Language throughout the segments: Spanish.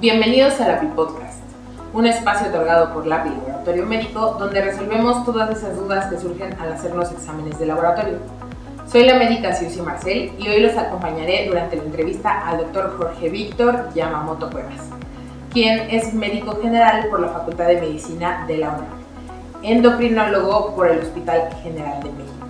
Bienvenidos a LAPI Podcast, un espacio otorgado por LAPI Laboratorio Médico donde resolvemos todas esas dudas que surgen al hacernos exámenes de laboratorio. Soy la médica Siusi Marcel y hoy los acompañaré durante la entrevista al Dr. Jorge Víctor Yamamoto Cuevas, quien es médico general por la Facultad de Medicina de la UNAM, endocrinólogo por el Hospital General de México,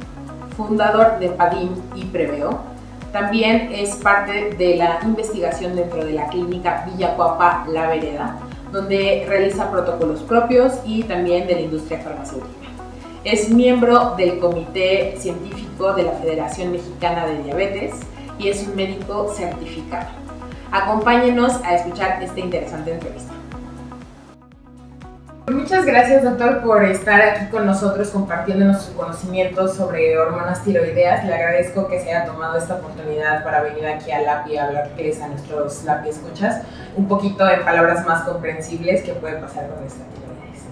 fundador de PADIM y Preveo. También es parte de la investigación dentro de la clínica Villacuapa La Vereda, donde realiza protocolos propios y también de la industria farmacéutica. Es miembro del Comité Científico de la Federación Mexicana de Diabetes y es un médico certificado. Acompáñenos a escuchar esta interesante entrevista. Muchas gracias, doctor, por estar aquí con nosotros compartiéndonos sus conocimientos sobre hormonas tiroideas. Le agradezco que se haya tomado esta oportunidad para venir aquí a LAPI a hablarles a nuestros LAPI escuchas un poquito en palabras más comprensibles qué puede pasar con esta tiroides.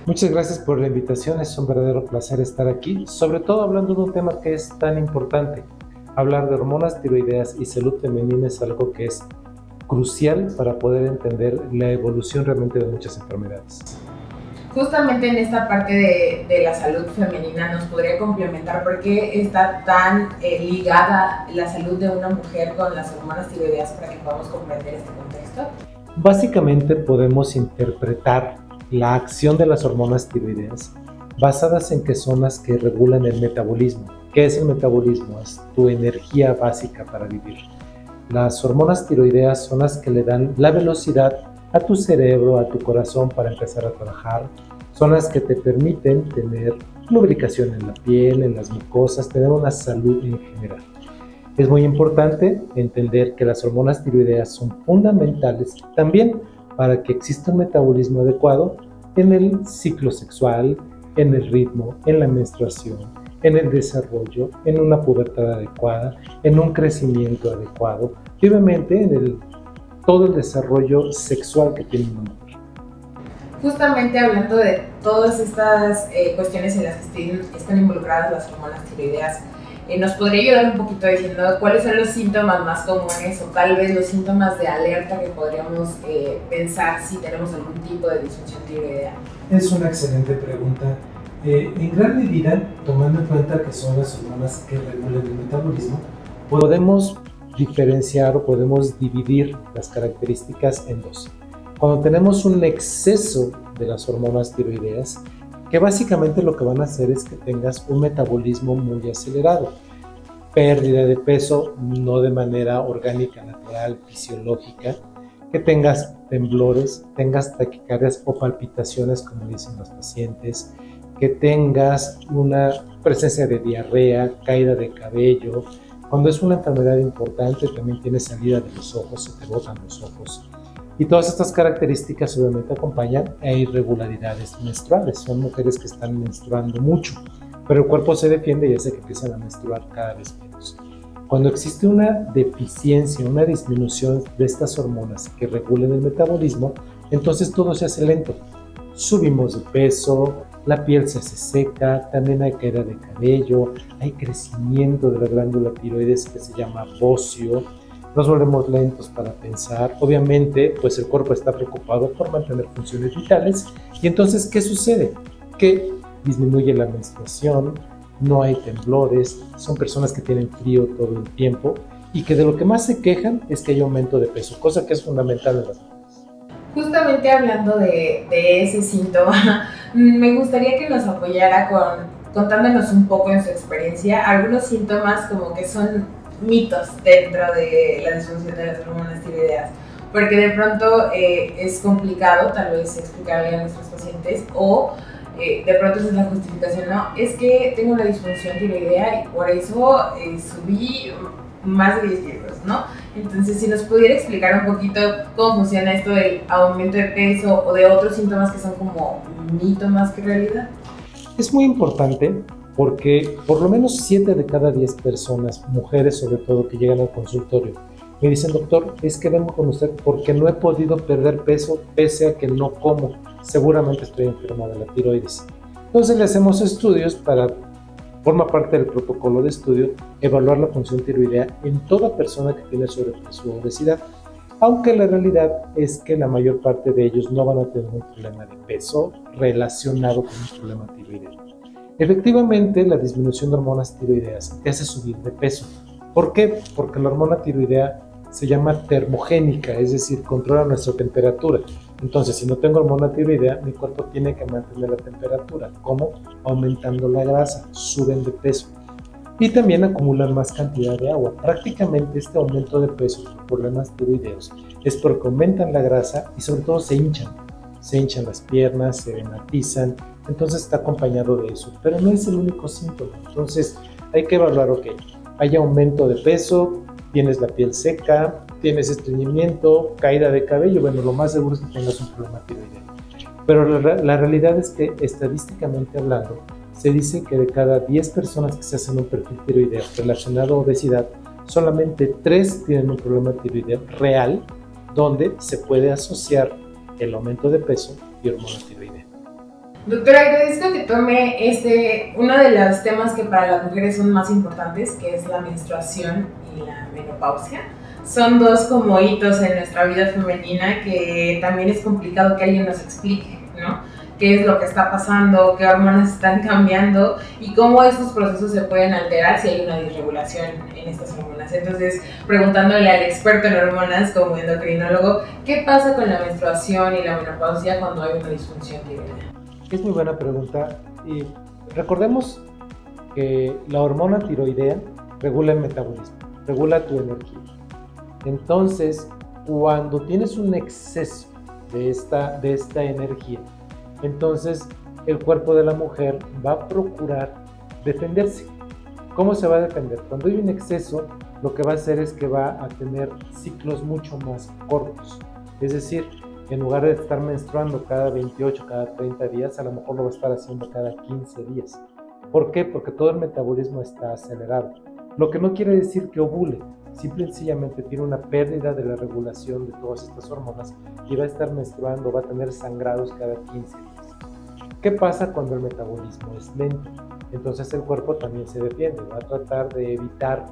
Muchas gracias por la invitación, es un verdadero placer estar aquí, sobre todo hablando de un tema que es tan importante. Hablar de hormonas tiroideas y salud femenina es algo que es crucial para poder entender la evolución realmente de muchas enfermedades. Justamente en esta parte de la salud femenina, ¿nos podría complementar por qué está tan ligada la salud de una mujer con las hormonas tiroideas para que podamos comprender este contexto? Básicamente podemos interpretar la acción de las hormonas tiroideas basadas en que son las que regulan el metabolismo. ¿Qué es el metabolismo? Es tu energía básica para vivir. Las hormonas tiroideas son las que le dan la velocidad a tu cerebro, a tu corazón para empezar a trabajar. Son las que te permiten tener lubricación en la piel, en las mucosas, tener una salud en general. Es muy importante entender que las hormonas tiroideas son fundamentales también para que exista un metabolismo adecuado en el ciclo sexual, en el ritmo, en la menstruación, en el desarrollo, en una pubertad adecuada, en un crecimiento adecuado y obviamente en todo el desarrollo sexual que tiene una mujer. Justamente hablando de todas estas cuestiones en las que están involucradas las hormonas tiroideas, ¿nos podría ayudar un poquito diciendo cuáles son los síntomas más comunes o tal vez los síntomas de alerta que podríamos pensar si tenemos algún tipo de disfunción tiroidea? Es una excelente pregunta. En gran medida, tomando en cuenta que son las hormonas que regulan el metabolismo, podemos diferenciar o podemos dividir las características en dos. Cuando tenemos un exceso de las hormonas tiroideas, que básicamente lo que van a hacer es que tengas un metabolismo muy acelerado, pérdida de peso no de manera orgánica, natural, fisiológica, que tengas temblores, tengas taquicardias o palpitaciones, como dicen los pacientes, que tengas una presencia de diarrea, caída de cabello. Cuando es una enfermedad importante también tienes salida de los ojos, se te botan los ojos. Y todas estas características obviamente acompañan a irregularidades menstruales. Son mujeres que están menstruando mucho, pero el cuerpo se defiende y hace que empiecen a menstruar cada vez menos. Cuando existe una deficiencia, una disminución de estas hormonas que regulan el metabolismo, entonces todo se hace lento. Subimos de peso, la piel se hace seca, también hay caída de cabello, hay crecimiento de la glándula tiroides que se llama bocio, nos volvemos lentos para pensar, obviamente pues el cuerpo está preocupado por mantener funciones vitales y entonces ¿qué sucede? Que disminuye la menstruación, no hay temblores, son personas que tienen frío todo el tiempo y que de lo que más se quejan es que hay aumento de peso, cosa que es fundamental en las mujeres. Justamente hablando de ese síntoma, me gustaría que nos apoyara contándonos un poco en su experiencia algunos síntomas como que son mitos dentro de la disfunción de las hormonas tiroideas, porque de pronto es complicado tal vez explicarle a nuestros pacientes o de pronto esa es la justificación, ¿no? Es que tengo una disfunción tiroidea y por eso subí más de 10 kilos, ¿no? Entonces, si nos pudiera explicar un poquito cómo funciona esto del aumento de peso o de otros síntomas que son como mito más que realidad. Es muy importante porque por lo menos 7 de cada 10 personas, mujeres sobre todo, que llegan al consultorio, me dicen, doctor, es que vengo con usted porque no he podido perder peso pese a que no como, seguramente estoy enferma de la tiroides. Entonces le hacemos estudios para, forma parte del protocolo de estudio, evaluar la función tiroidea en toda persona que tiene sobrepeso o obesidad. aunque la realidad es que la mayor parte de ellos no van a tener un problema de peso relacionado con un problema tiroideo. Efectivamente, la disminución de hormonas tiroideas te hace subir de peso. ¿Por qué? Porque la hormona tiroidea se llama termogénica, es decir, controla nuestra temperatura. Entonces, si no tengo hormona tiroidea, mi cuerpo tiene que mantener la temperatura. ¿Cómo? Aumentando la grasa, suben de peso. Y también acumulan más cantidad de agua. Prácticamente este aumento de peso por problemas tiroideos es porque aumentan la grasa y sobre todo se hinchan. Se hinchan las piernas, se edematizan, entonces está acompañado de eso. Pero no es el único síntoma. Entonces hay que evaluar, ok, hay aumento de peso, tienes la piel seca, tienes estreñimiento, caída de cabello, bueno, lo más seguro es que tengas un problema tiroideo. Pero la realidad es que estadísticamente hablando, se dice que de cada 10 personas que se hacen un perfil tiroideo relacionado a obesidad, solamente 3 tienen un problema tiroideo real, donde se puede asociar el aumento de peso y hormona tiroidea. Doctora, agradezco que tome uno de los temas que para las mujeres son más importantes, que es la menstruación y la menopausia. Son dos como hitos en nuestra vida femenina que también es complicado que alguien nos explique, ¿no? Qué es lo que está pasando, qué hormonas están cambiando y cómo estos procesos se pueden alterar si hay una disregulación en estas hormonas. Entonces, preguntándole al experto en hormonas como endocrinólogo, ¿qué pasa con la menstruación y la menopausia cuando hay una disfunción tiroidea? Es muy buena pregunta y recordemos que la hormona tiroidea regula el metabolismo, regula tu energía. Entonces, cuando tienes un exceso de esta energía, entonces el cuerpo de la mujer va a procurar defenderse. ¿Cómo se va a defender? Cuando hay un exceso, lo que va a hacer es que va a tener ciclos mucho más cortos. Es decir, en lugar de estar menstruando cada 28, cada 30 días, a lo mejor lo va a estar haciendo cada 15 días. ¿Por qué? Porque todo el metabolismo está acelerado. Lo que no quiere decir que ovule, simple y sencillamente tiene una pérdida de la regulación de todas estas hormonas y va a estar menstruando, va a tener sangrados cada 15 días. ¿Qué pasa cuando el metabolismo es lento? Entonces el cuerpo también se defiende, va a tratar de evitar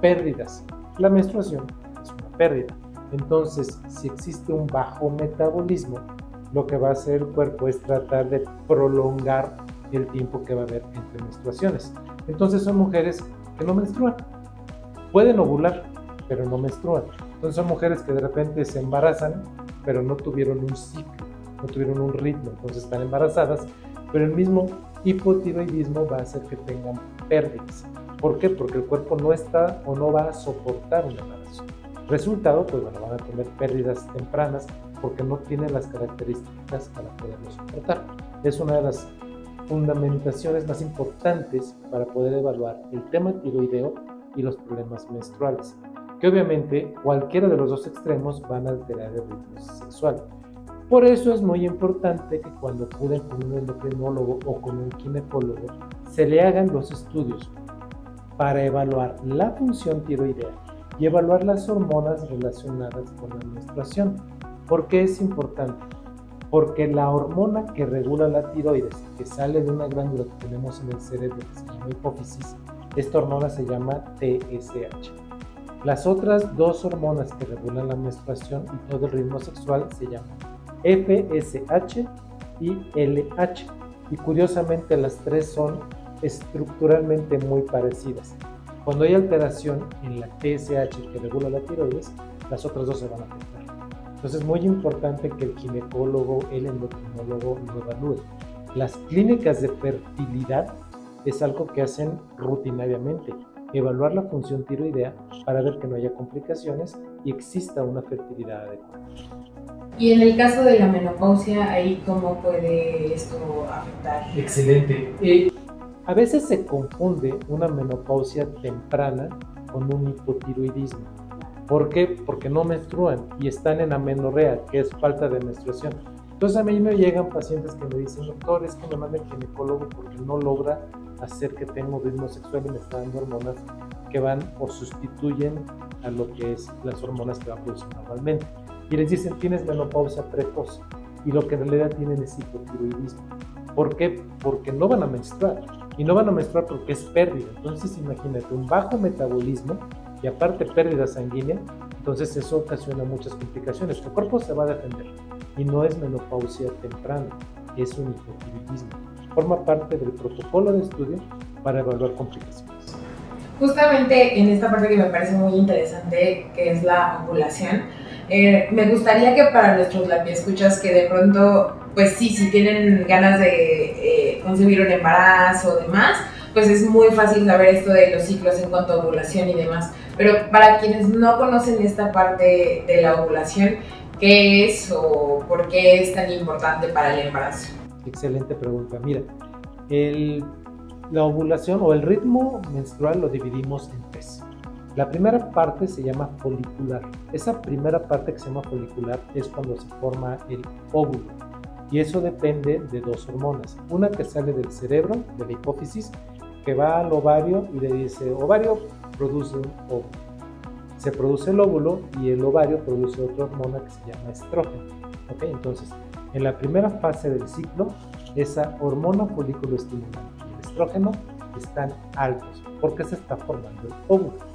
pérdidas. La menstruación es una pérdida. Entonces, si existe un bajo metabolismo, lo que va a hacer el cuerpo es tratar de prolongar el tiempo que va a haber entre menstruaciones. Entonces son mujeres que no menstruan. Pueden ovular, pero no menstruan. Entonces son mujeres que de repente se embarazan, pero no tuvieron un ciclo, no tuvieron un ritmo. Entonces están embarazadas, pero el mismo hipotiroidismo va a hacer que tengan pérdidas. ¿Por qué? Porque el cuerpo no está o no va a soportar un embarazo. Resultado, pues bueno, van a tener pérdidas tempranas porque no tienen las características para poderlo soportar. Es una de las fundamentaciones más importantes para poder evaluar el tema tiroideo y los problemas menstruales, que obviamente cualquiera de los dos extremos van a alterar el ritmo sexual. Por eso es muy importante que cuando acuden con un endocrinólogo o con un ginecólogo se le hagan los estudios para evaluar la función tiroidea y evaluar las hormonas relacionadas con la menstruación. ¿Por qué es importante? Porque la hormona que regula la tiroides, que sale de una glándula que tenemos en el cerebro que se llama hipófisis, esta hormona se llama TSH. Las otras dos hormonas que regulan la menstruación y todo el ritmo sexual se llaman FSH y LH. Y curiosamente las tres son estructuralmente muy parecidas. Cuando hay alteración en la TSH que regula la tiroides, las otras dos se van a afectar. Entonces es muy importante que el ginecólogo, el endocrinólogo lo evalúe. Las clínicas de fertilidad es algo que hacen rutinariamente, evaluar la función tiroidea para ver que no haya complicaciones y exista una fertilidad adecuada. Y en el caso de la menopausia, ¿ahí cómo puede esto afectar? Excelente. A veces se confunde una menopausia temprana con un hipotiroidismo. ¿Por qué? Porque no menstruan y están en amenorrea, que es falta de menstruación. Entonces a mí me llegan pacientes que me dicen, doctor, es que me manda el ginecólogo porque no logra hacer que tenga un ritmo sexual y me está dando hormonas que van o sustituyen a lo que es las hormonas que van a producir normalmente. Y les dicen, tienes menopausia precoz, y lo que en realidad tienen es hipotiroidismo. ¿Por qué? Porque no van a menstruar, y no van a menstruar porque es pérdida. Entonces imagínate un bajo metabolismo y aparte pérdida sanguínea, Entonces eso ocasiona muchas complicaciones. Tu cuerpo se va a defender y no es menopausia temprana, es un hipotiroidismo. Forma parte del protocolo de estudio para evaluar complicaciones. Justamente en esta parte que me parece muy interesante, que es la ovulación, me gustaría que para nuestros labiescuchas que de pronto, pues sí, si tienen ganas de concebir un embarazo o demás, pues es muy fácil saber esto de los ciclos en cuanto a ovulación y demás. Pero para quienes no conocen esta parte de la ovulación, ¿qué es o por qué es tan importante para el embarazo? Excelente pregunta. Mira, la ovulación o el ritmo menstrual lo dividimos en tres. La primera parte se llama folicular. Esa primera parte que se llama folicular es cuando se forma el óvulo. Y eso depende de dos hormonas. Una que sale del cerebro, de la hipófisis, que va al ovario y le dice, ovario, produce un óvulo. Se produce el óvulo y el ovario produce otra hormona que se llama estrógeno. ¿Okay? Entonces, en la primera fase del ciclo, esa hormona folículo estimulante y el estrógeno están altos porque se está formando el óvulo.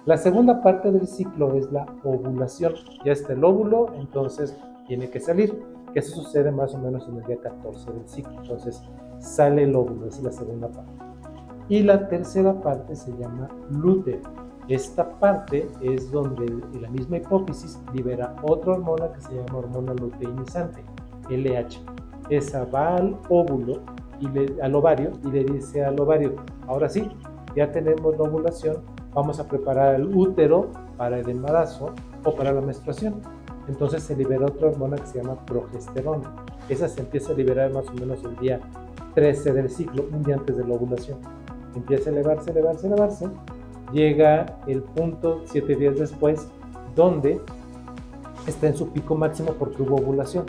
La segunda parte del ciclo es la ovulación. Ya está el óvulo, entonces tiene que salir, que eso sucede más o menos en el día 14 del ciclo. Entonces sale el óvulo, esa es la segunda parte. Y la tercera parte se llama lúteo. Esta parte es donde la misma hipófisis libera otra hormona que se llama hormona luteinizante, LH. Esa va al óvulo, al ovario, y le dice al ovario, ahora sí, ya tenemos la ovulación, vamos a preparar el útero para el embarazo o para la menstruación. Entonces se libera otra hormona que se llama progesterona. Esa se empieza a liberar más o menos el día 13 del ciclo, un día antes de la ovulación. Empieza a elevarse, elevarse, elevarse. Llega el punto 7 días después, donde está en su pico máximo porque hubo ovulación.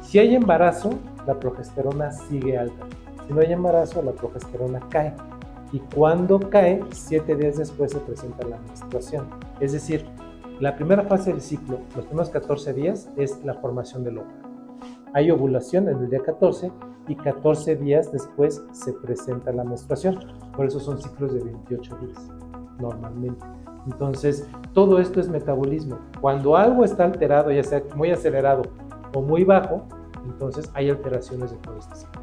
Si hay embarazo, la progesterona sigue alta. Si no hay embarazo, la progesterona cae. Y cuando cae, 7 días después se presenta la menstruación. Es decir, la primera fase del ciclo, los primeros 14 días, es la formación del óvulo. Hay ovulación en el día 14 y 14 días después se presenta la menstruación. Por eso son ciclos de 28 días, normalmente. Entonces, todo esto es metabolismo. Cuando algo está alterado, ya sea muy acelerado o muy bajo, entonces hay alteraciones de todo este ciclo.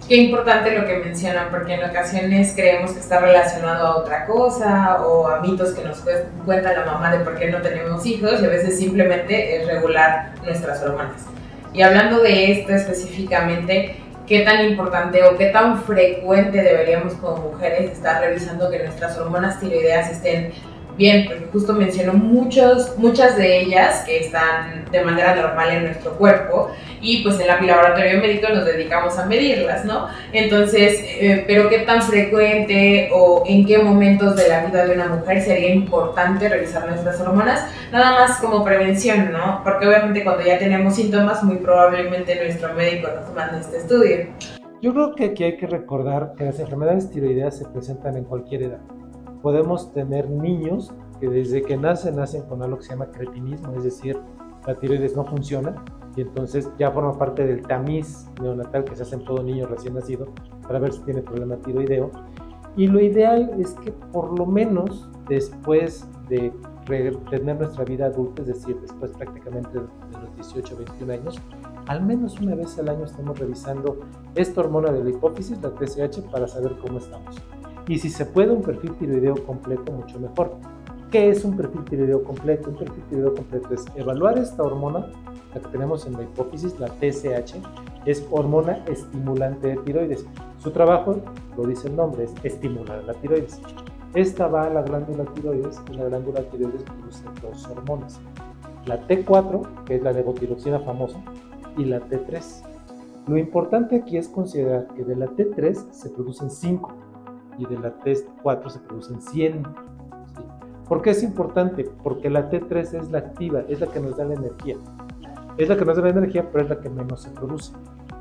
Qué importante lo que mencionan, porque en ocasiones creemos que está relacionado a otra cosa o a mitos que nos cuenta la mamá de por qué no tenemos hijos, y a veces simplemente es regular nuestras hormonas. Y hablando de esto específicamente, ¿qué tan importante o qué tan frecuente deberíamos como mujeres estar revisando que nuestras hormonas tiroideas estén bien? Porque justo mencionó muchas de ellas que están de manera normal en nuestro cuerpo, y pues en el laboratorio médico nos dedicamos a medirlas, ¿no? Entonces, pero ¿qué tan frecuente o en qué momentos de la vida de una mujer sería importante revisar nuestras hormonas? Nada más como prevención, ¿no? Porque obviamente cuando ya tenemos síntomas, muy probablemente nuestro médico nos mande este estudio. Yo creo que aquí hay que recordar que las enfermedades tiroideas se presentan en cualquier edad. Podemos tener niños que desde que nacen con algo que se llama cretinismo, es decir, la tiroides no funciona, y entonces ya forma parte del tamiz neonatal que se hace en todo niño recién nacido para ver si tiene problema tiroideo. Y lo ideal es que por lo menos después de tener nuestra vida adulta, es decir, después prácticamente de los 18 o 21 años, al menos una vez al año estamos revisando esta hormona de la hipófisis, la TSH, para saber cómo estamos. Y si se puede un perfil tiroideo completo, mucho mejor. ¿Qué es un perfil tiroideo completo? Un perfil tiroideo completo es evaluar esta hormona, la que tenemos en la hipófisis, la TSH, es hormona estimulante de tiroides. Su trabajo, lo dice el nombre, es estimular la tiroides. Esta va a la glándula tiroides y la glándula tiroides produce dos hormonas. La T4, que es la levotiroxina famosa, y la T3. Lo importante aquí es considerar que de la T3 se producen 5 y de la T4 se producen 100. ¿Sí? ¿Por qué es importante? Porque la T3 es la activa, es la que nos da la energía. Es la que nos da la energía, pero es la que menos se produce.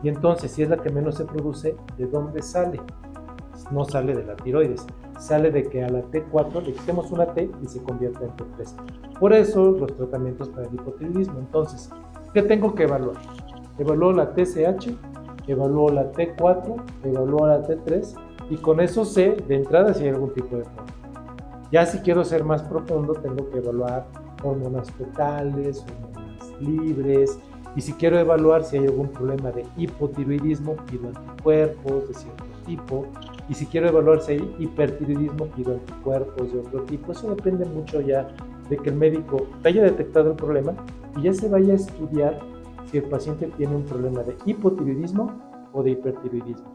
Y entonces, si es la que menos se produce, ¿de dónde sale? No sale de la tiroides, sale de que a la T4 le quitemos una T y se convierte en T3. Por eso los tratamientos para el hipotiroidismo. Entonces, ¿qué tengo que evaluar? Evalúo la TSH, evalúo la T4, evalúo la T3, y con eso sé de entrada si hay algún tipo de problema. Ya si quiero ser más profundo, tengo que evaluar hormonas totales, hormonas libres. Y si quiero evaluar si hay algún problema de hipotiroidismo, pido anticuerpos de cierto tipo. Y si quiero evaluar si hay hipertiroidismo, pido anticuerpos de otro tipo. Eso depende mucho ya de que el médico haya detectado el problema y ya se vaya a estudiar si el paciente tiene un problema de hipotiroidismo o de hipertiroidismo.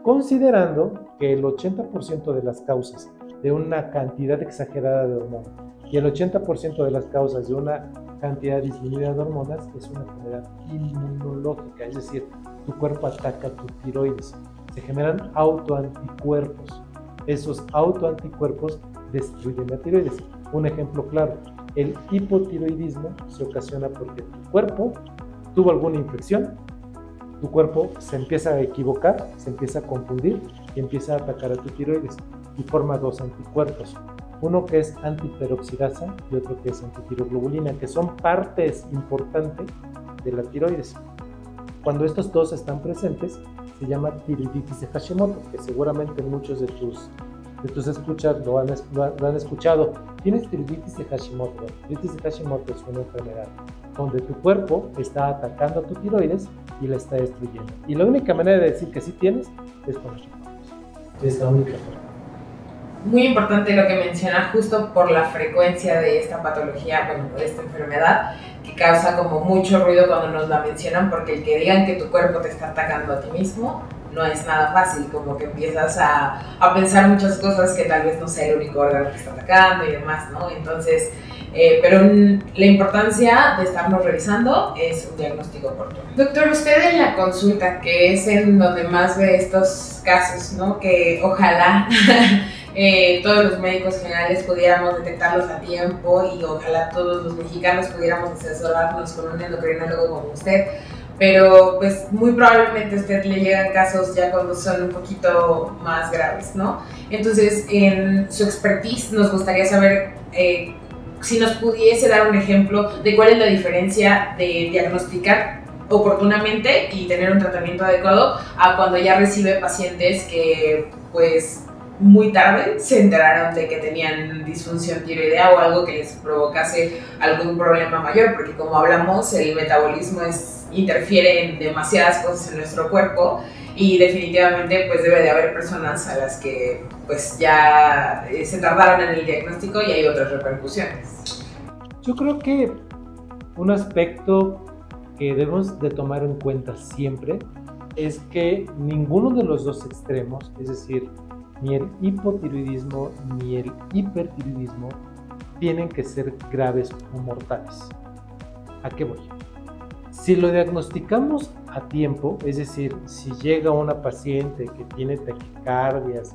Considerando que el 80% de las causas de una cantidad exagerada de hormonas y el 80% de las causas de una cantidad disminuida de hormonas es una enfermedad inmunológica, es decir, tu cuerpo ataca tu tiroides. Se generan autoanticuerpos. Esos autoanticuerpos destruyen la tiroides. Un ejemplo claro, el hipotiroidismo se ocasiona porque tu cuerpo tuvo alguna infección, tu cuerpo se empieza a equivocar, se empieza a confundir y empieza a atacar a tu tiroides y forma dos anticuerpos. Uno que es antiperoxidasa y otro que es antitiroglobulina, que son partes importantes de la tiroides. Cuando estos dos están presentes, se llama tiroiditis de Hashimoto, que seguramente muchos de tus escuchas lo han escuchado. Tienes tiroiditis de Hashimoto. La tiroiditis de Hashimoto es una enfermedad donde tu cuerpo está atacando a tu tiroides y la está destruyendo. Y la única manera de decir que sí tienes es con anticuerpos. Es la única forma. Muy importante lo que menciona, justo por la frecuencia de esta patología, bueno, de esta enfermedad, que causa como mucho ruido cuando nos la mencionan, porque el que digan que tu cuerpo te está atacando a ti mismo no es nada fácil, como que empiezas a pensar muchas cosas que tal vez no sea el único órgano que está atacando y demás, ¿no? Entonces, pero la importancia de estarnos revisando es un diagnóstico oportuno. Doctor, usted en la consulta, que es en donde más ve estos casos, ¿no? Que ojalá todos los médicos generales pudiéramos detectarlos a tiempo y ojalá todos los mexicanos pudiéramos asesorarnos con un endocrinólogo como usted, pero pues muy probablemente a usted le llegan casos ya cuando son un poquito más graves, ¿no? Entonces, en su expertise nos gustaría saber si nos pudiese dar un ejemplo de cuál es la diferencia de diagnosticar oportunamente y tener un tratamiento adecuado a cuando ya recibe pacientes que pues muy tarde se enteraron de que tenían disfunción tiroidea o algo que les provocase algún problema mayor, porque como hablamos, el metabolismo interfiere en demasiadas cosas en nuestro cuerpo y definitivamente pues debe de haber personas a las que pues ya se tardaron en el diagnóstico y hay otras repercusiones. Yo creo que un aspecto que debemos de tomar en cuenta siempre es que ninguno de los dos extremos, es decir, ni el hipotiroidismo ni el hipertiroidismo tienen que ser graves o mortales. ¿A qué voy? Si lo diagnosticamos a tiempo, es decir, si llega una paciente que tiene taquicardias,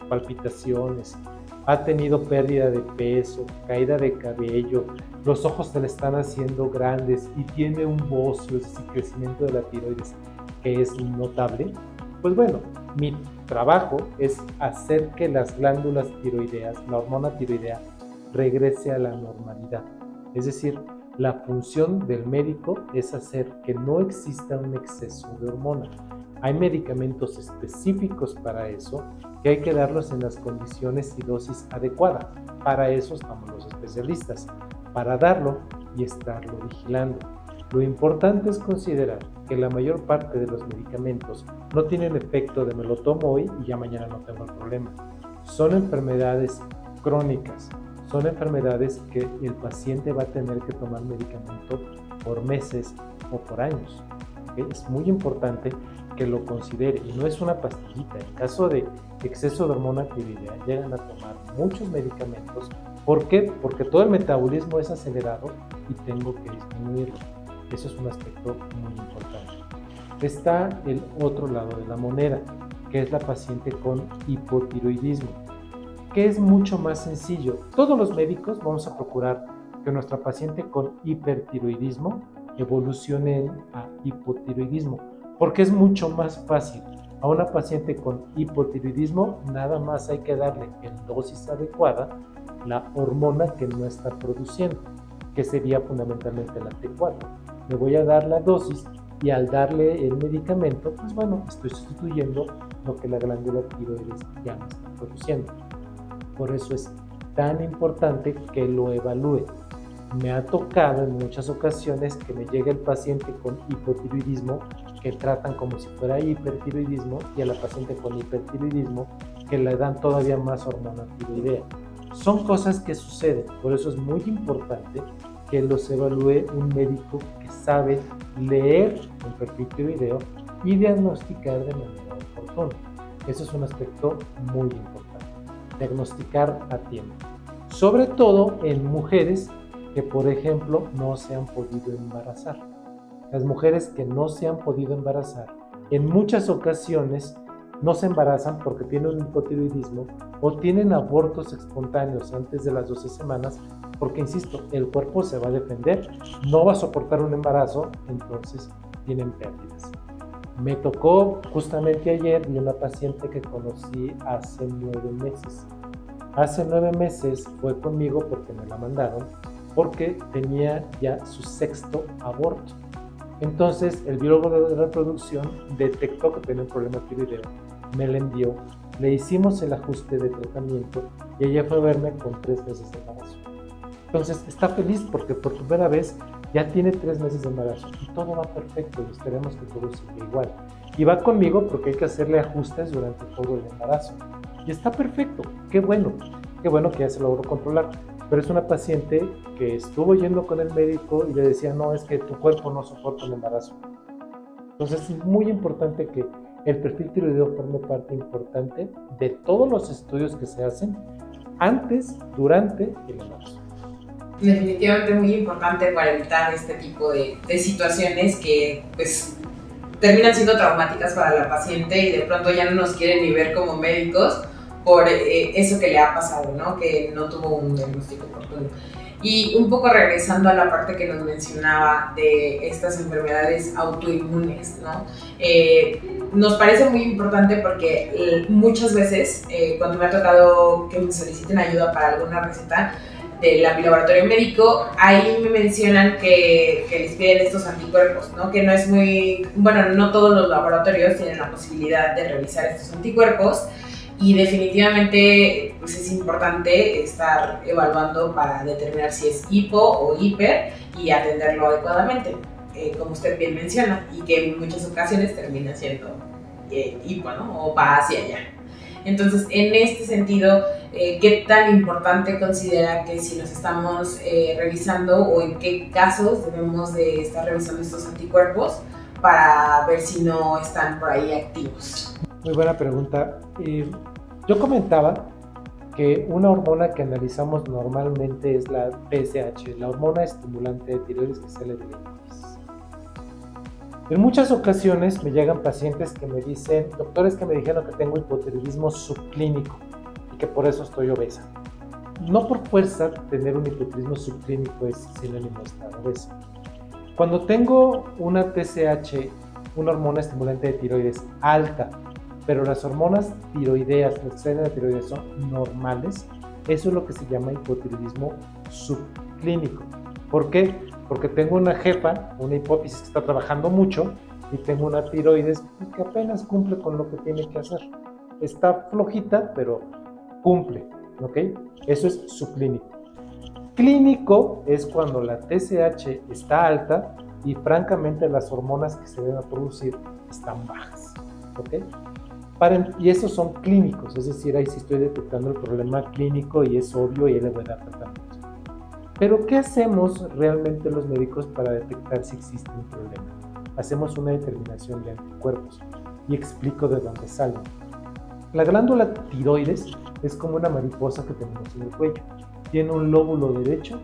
palpitaciones, ha tenido pérdida de peso, caída de cabello, los ojos se le están haciendo grandes y tiene un bocio, es decir, crecimiento de la tiroides que es notable, pues bueno, mi trabajo es hacer que las glándulas tiroideas, la hormona tiroidea, regrese a la normalidad. Es decir, la función del médico es hacer que no exista un exceso de hormona. Hay medicamentos específicos para eso que hay que darlos en las condiciones y dosis adecuadas. Para eso estamos los especialistas, para darlo y estarlo vigilando. Lo importante es considerar que la mayor parte de los medicamentos no tienen efecto de me lo tomo hoy y ya mañana no tengo el problema. Son enfermedades crónicas, son enfermedades que el paciente va a tener que tomar medicamento por meses o por años. ¿Okay? Es muy importante que lo considere y no es una pastillita. En caso de exceso de hormona tiroidea llegan a tomar muchos medicamentos. ¿Por qué? Porque todo el metabolismo es acelerado y tengo que disminuirlo. Eso es un aspecto muy importante. Está el otro lado de la moneda, que es la paciente con hipotiroidismo, que es mucho más sencillo. Todos los médicos vamos a procurar que nuestra paciente con hipertiroidismo evolucione a hipotiroidismo, porque es mucho más fácil. A una paciente con hipotiroidismo nada más hay que darle en dosis adecuada la hormona que no está produciendo, que sería fundamentalmente la T4. Le voy a dar la dosis y al darle el medicamento, pues bueno, estoy sustituyendo lo que la glándula tiroides ya no está produciendo. Por eso es tan importante que lo evalúe. Me ha tocado en muchas ocasiones que me llegue el paciente con hipotiroidismo, que tratan como si fuera hipertiroidismo, y a la paciente con hipertiroidismo que le dan todavía más hormona tiroidea. Son cosas que suceden, por eso es muy importante que los evalúe un médico que sabe leer el perfil tiroideo y diagnosticar de manera oportuna. Eso es un aspecto muy importante, diagnosticar a tiempo. Sobre todo en mujeres que, por ejemplo, no se han podido embarazar. Las mujeres que no se han podido embarazar, en muchas ocasiones no se embarazan porque tienen un hipotiroidismo o tienen abortos espontáneos antes de las 12 semanas porque, insisto, el cuerpo se va a defender, no va a soportar un embarazo, entonces tienen pérdidas. Me tocó justamente ayer de una paciente que conocí hace 9 meses. Hace 9 meses fue conmigo porque me la mandaron, porque tenía ya su 6º aborto. Entonces el biólogo de reproducción detectó que tenía un problema tiroideo, me la envió, le hicimos el ajuste de tratamiento y ella fue a verme con 3 meses de embarazo. Entonces está feliz porque por primera vez ya tiene 3 meses de embarazo y todo va perfecto y esperemos que todo siga igual. Y va conmigo porque hay que hacerle ajustes durante todo el embarazo. Y está perfecto, qué bueno que ya se logró controlar. Pero es una paciente que estuvo yendo con el médico y le decía, no, es que tu cuerpo no soporta el embarazo. Entonces es muy importante que el perfil tiroideo forme parte importante de todos los estudios que se hacen antes, durante el embarazo. Definitivamente muy importante para evitar este tipo de situaciones que pues terminan siendo traumáticas para la paciente y de pronto ya no nos quieren ni ver como médicos por eso que le ha pasado, ¿no? Que no tuvo un diagnóstico oportuno. Y un poco regresando a la parte que nos mencionaba de estas enfermedades autoinmunes, ¿no? Nos parece muy importante porque muchas veces cuando me ha tocado que me soliciten ayuda para alguna receta del laboratorio médico, ahí me mencionan que les piden estos anticuerpos, ¿no? Que no es muy, bueno, no todos los laboratorios tienen la posibilidad de revisar estos anticuerpos y definitivamente pues es importante estar evaluando para determinar si es hipo o hiper y atenderlo adecuadamente, como usted bien menciona, y que en muchas ocasiones termina siendo hipo, ¿no? O va hacia allá. Entonces, en este sentido, ¿qué tan importante considera que si nos estamos revisando o en qué casos debemos de estar revisando estos anticuerpos para ver si no están por ahí activos? Muy buena pregunta. Yo comentaba que una hormona que analizamos normalmente es la TSH, la hormona estimulante de tiroides que sale de la hipófisis. En muchas ocasiones me llegan pacientes que me dicen, doctores, que me dijeron que tengo hipotiroidismo subclínico y que por eso estoy obesa. No por fuerza tener un hipotiroidismo subclínico es sinónimo de estar obeso. Cuando tengo una TSH, una hormona estimulante de tiroides alta, pero las hormonas tiroideas, las que salen de la tiroides son normales, eso es lo que se llama hipotiroidismo subclínico. ¿Por qué? Porque tengo una jefa, una hipófisis que está trabajando mucho y tengo una tiroides que apenas cumple con lo que tiene que hacer. Está flojita, pero cumple, ¿ok? Eso es subclínico. Clínico es cuando la TSH está alta y francamente las hormonas que se deben a producir están bajas, ¿ok? Y esos son clínicos, es decir, ahí sí estoy detectando el problema clínico y es obvio y ahí le voy a dar tratamiento. Pero ¿qué hacemos realmente los médicos para detectar si existe un problema? Hacemos una determinación de anticuerpos y explico de dónde salen. La glándula tiroides es como una mariposa que tenemos en el cuello. Tiene un lóbulo derecho,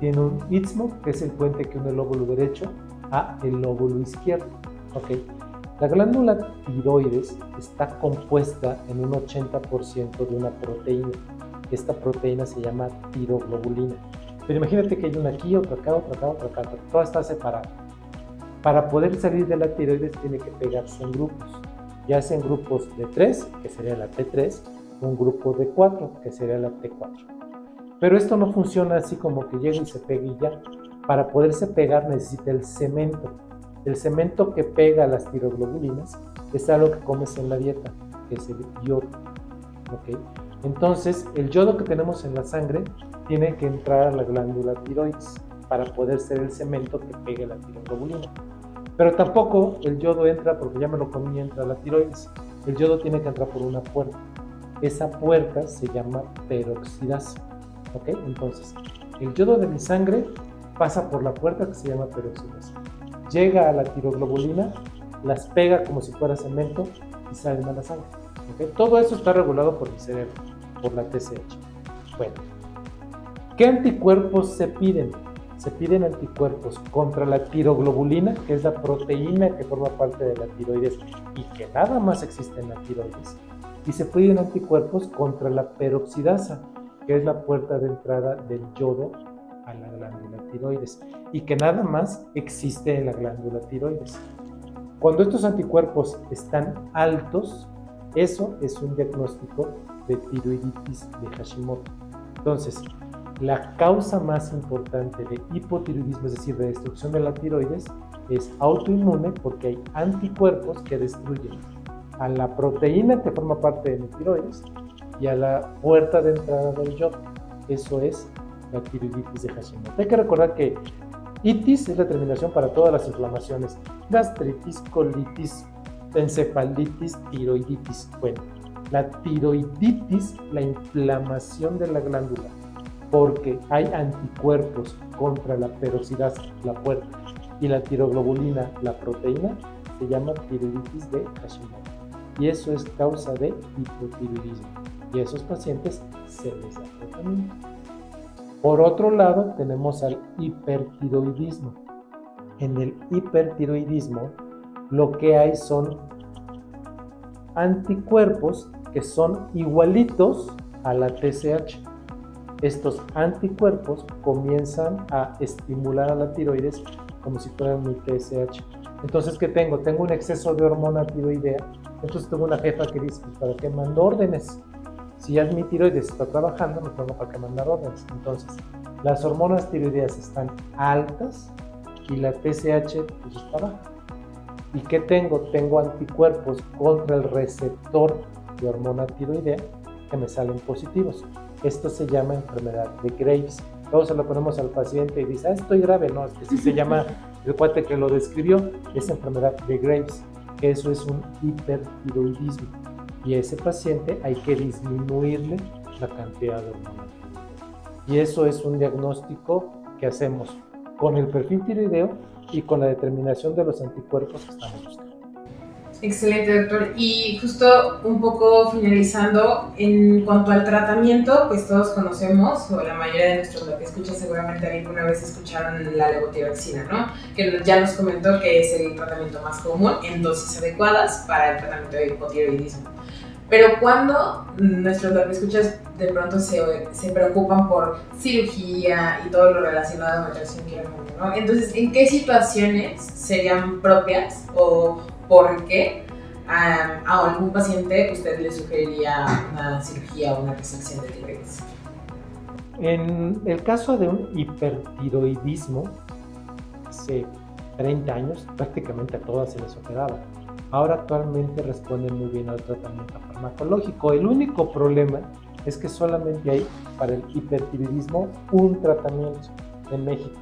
tiene un istmo, que es el puente que une el lóbulo derecho a el lóbulo izquierdo. ¿Okay? La glándula tiroides está compuesta en un 80% de una proteína. Esta proteína se llama tiroglobulina. Pero imagínate que hay una aquí, otra acá, otra acá, otra acá. Toda está separada. Para poder salir de la tiroides tiene que pegarse en grupos. Ya sea en grupos de 3, que sería la T3, o un grupo de 4, que sería la T4. Pero esto no funciona así como que llega y se pega y ya. Para poderse pegar necesita el cemento. El cemento que pega las tiroglobulinas es algo que comes en la dieta, que es el yodo. ¿Okay? Entonces, el yodo que tenemos en la sangre tiene que entrar a la glándula tiroides. para poder ser el cemento que pegue la tiroglobulina. Pero tampoco el yodo entra, porque ya me lo comí, entra a la tiroides. El yodo tiene que entrar por una puerta. Esa puerta se llama peroxidasa. ¿Ok? Entonces, el yodo de mi sangre pasa por la puerta que se llama peroxidasa. Llega a la tiroglobulina, las pega como si fuera cemento y salen a la sangre. ¿Okay? Todo eso está regulado por mi cerebro, por la TSH. Bueno, ¿qué anticuerpos se piden? Se piden anticuerpos contra la tiroglobulina, que es la proteína que forma parte de la tiroides y que nada más existe en la tiroides. Y se piden anticuerpos contra la peroxidasa, que es la puerta de entrada del yodo a la glándula tiroides y que nada más existe en la glándula tiroides. Cuando estos anticuerpos están altos, eso es un diagnóstico de tiroiditis de Hashimoto. Entonces, la causa más importante de hipotiroidismo, es decir, de destrucción de la tiroides, es autoinmune porque hay anticuerpos que destruyen a la proteína que forma parte de mi tiroides y a la puerta de entrada del yodo. Eso es la tiroiditis de Hashimoto. Hay que recordar que itis es la terminación para todas las inflamaciones: gastritis, colitis, encefalitis, tiroiditis. Bueno, la tiroiditis, la inflamación de la glándula, porque hay anticuerpos contra la peroxidasa, la puerta, y la tiroglobulina, la proteína, se llama tiroiditis de Hashimoto. Y eso es causa de hipotiroidismo. Y a esos pacientes se les da tratamiento. Por otro lado, tenemos al hipertiroidismo. En el hipertiroidismo, lo que hay son anticuerpos que son igualitos a la TSH. Estos anticuerpos comienzan a estimular a la tiroides como si fueran mi TSH. Entonces, ¿qué tengo? Tengo un exceso de hormona tiroidea. Entonces tengo una jefa que dice, pues, ¿para qué mando órdenes? Si ya mi tiroides está trabajando, no tengo para qué mandar órdenes. Entonces, las hormonas tiroideas están altas y la TSH pues, está baja. ¿Y qué tengo? Tengo anticuerpos contra el receptor de hormona tiroidea que me salen positivos. Esto se llama enfermedad de Graves. Luego se lo ponemos al paciente y dice, estoy grave. No, es que sí se llama, el cuate que lo describió, es enfermedad de Graves, que eso es un hipertiroidismo. Y a ese paciente hay que disminuirle la cantidad de hormona tiroidea. Y eso es un diagnóstico que hacemos con el perfil tiroideo y con la determinación de los anticuerpos que estamos buscando. Excelente, doctor. Y justo un poco finalizando, en cuanto al tratamiento, pues todos conocemos, o la mayoría de nuestros escuchas seguramente alguna vez escucharon la levotiroxina, ¿no? Que ya nos comentó que es el tratamiento más común en dosis adecuadas para el tratamiento de hipotiroidismo. Pero cuando nuestros escuchas de pronto se preocupan por cirugía y todo lo relacionado a nutrición quirúrgica, ¿no? Entonces, ¿en qué situaciones serían propias o por qué a algún paciente usted le sugeriría una cirugía o una resección de tiroides? En el caso de un hipertiroidismo, hace 30 años prácticamente a todas se les operaba. Ahora actualmente responden muy bien al tratamiento farmacológico. El único problema es que solamente hay para el hipertiroidismo un tratamiento en México.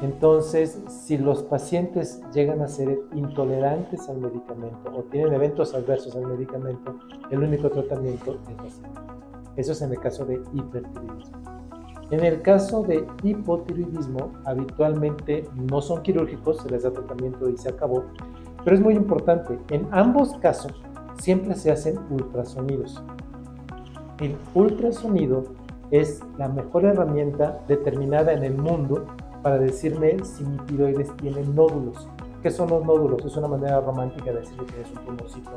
Entonces, si los pacientes llegan a ser intolerantes al medicamento o tienen eventos adversos al medicamento, el único tratamiento es la cirugía. Eso es en el caso de hipertiroidismo. En el caso de hipotiroidismo, habitualmente no son quirúrgicos, se les da tratamiento y se acabó. Pero es muy importante, en ambos casos siempre se hacen ultrasonidos. El ultrasonido es la mejor herramienta determinada en el mundo para decirme si mi tiroides tiene nódulos. ¿Qué son los nódulos? Es una manera romántica de decirle que es un tumorcito,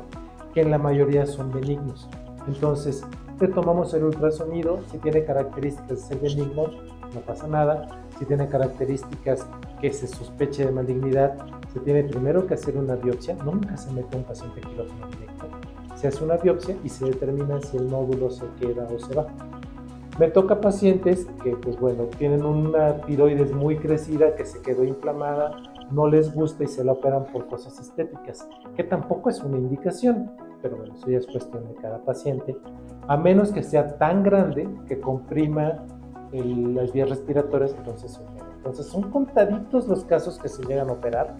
que en la mayoría son benignos. Entonces, te tomamos el ultrasonido, si tiene características de ser benigno, no pasa nada. Si tiene características que se sospeche de malignidad, se tiene primero que hacer una biopsia. Nunca se mete un paciente quirófano directo. Se hace una biopsia y se determina si el nódulo se queda o se va. Me toca pacientes que, pues bueno, tienen una tiroides muy crecida, que se quedó inflamada, no les gusta y se la operan por cosas estéticas, que tampoco es una indicación, pero bueno, eso ya es cuestión de cada paciente, a menos que sea tan grande que comprima las vías respiratorias, entonces son contaditos los casos que se llegan a operar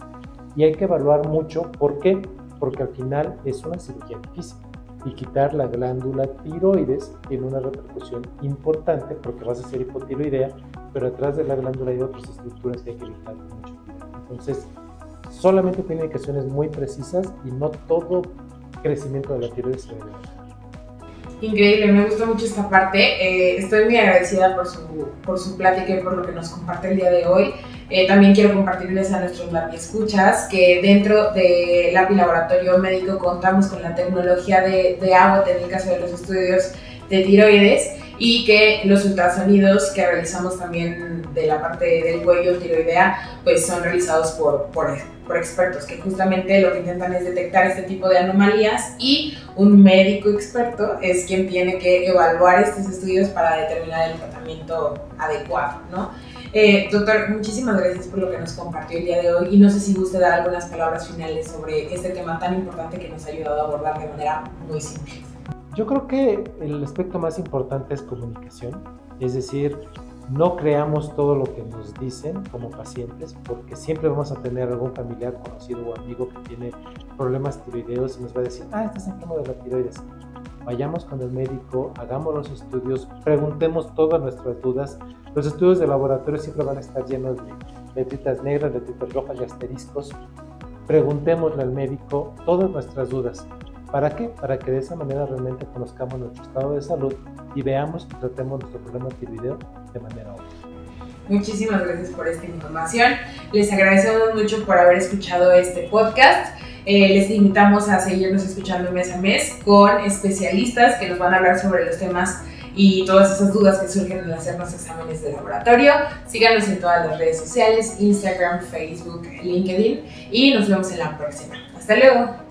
y hay que evaluar mucho. ¿Por qué? Porque al final es una cirugía difícil y quitar la glándula tiroides tiene una repercusión importante porque vas a ser hipotiroidea, pero atrás de la glándula hay otras estructuras que hay que vigilar con mucho cuidado. Entonces, solamente tiene indicaciones muy precisas y no todo crecimiento de la tiroides se debe ver. Increíble, me gusta mucho esta parte. Estoy muy agradecida por su plática y por lo que nos comparte el día de hoy. También quiero compartirles a nuestros LAPI escuchas que dentro de LAPI Laboratorio Médico contamos con la tecnología de Abbott en el caso de los estudios de tiroides y que los ultrasonidos que realizamos también de la parte del cuello tiroidea pues son realizados por expertos que justamente lo que intentan es detectar este tipo de anomalías y un médico experto es quien tiene que evaluar estos estudios para determinar el tratamiento adecuado, ¿no? Doctor, muchísimas gracias por lo que nos compartió el día de hoy y no sé si guste dar algunas palabras finales sobre este tema tan importante que nos ha ayudado a abordar de manera muy simple. Yo creo que el aspecto más importante es comunicación, es decir, no creamos todo lo que nos dicen como pacientes, porque siempre vamos a tener algún familiar, conocido o amigo que tiene problemas tiroideos y nos va a decir, estás enfermo de la tiroides. Vayamos con el médico, hagamos los estudios, preguntemos todas nuestras dudas. Los estudios de laboratorio siempre van a estar llenos de letritas negras, letritas rojas y asteriscos. Preguntémosle al médico todas nuestras dudas. ¿Para qué? Para que de esa manera realmente conozcamos nuestro estado de salud y veamos y tratemos nuestro problema tiroideo de manera óptima. Muchísimas gracias por esta información. Les agradecemos mucho por haber escuchado este podcast. Les invitamos a seguirnos escuchando mes a mes con especialistas que nos van a hablar sobre los temas y todas esas dudas que surgen al hacernos exámenes de laboratorio. Síganos en todas las redes sociales, Instagram, Facebook, LinkedIn y nos vemos en la próxima. Hasta luego.